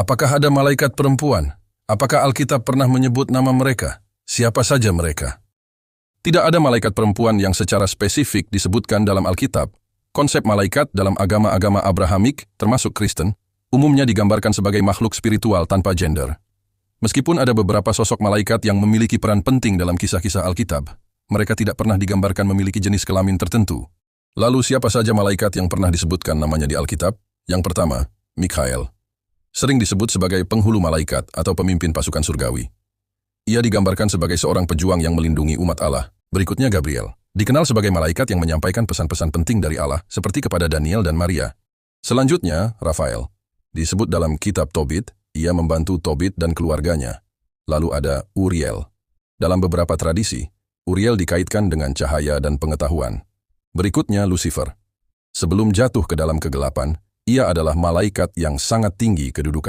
Apakah ada malaikat perempuan? Apakah Alkitab pernah menyebut nama mereka? Siapa saja mereka? Tidak ada malaikat perempuan yang secara spesifik disebutkan dalam Alkitab. Konsep malaikat dalam agama-agama Abrahamik, termasuk Kristen, umumnya digambarkan sebagai makhluk spiritual tanpa gender. Meskipun ada beberapa sosok malaikat yang memiliki peran penting dalam kisah-kisah Alkitab, mereka tidak pernah digambarkan memiliki jenis kelamin tertentu. Lalu siapa saja malaikat yang pernah disebutkan namanya di Alkitab? Yang pertama, Mikhael. Sering disebut sebagai penghulu malaikat atau pemimpin pasukan surgawi. Ia digambarkan sebagai seorang pejuang yang melindungi umat Allah. Berikutnya Gabriel. Dikenal sebagai malaikat yang menyampaikan pesan-pesan penting dari Allah, seperti kepada Daniel dan Maria. Selanjutnya, Rafael. Disebut dalam kitab Tobit, ia membantu Tobit dan keluarganya. Lalu ada Uriel. Dalam beberapa tradisi, Uriel dikaitkan dengan cahaya dan pengetahuan. Berikutnya Lucifer. Sebelum jatuh ke dalam kegelapan, ia adalah malaikat yang sangat tinggi kedudukannya.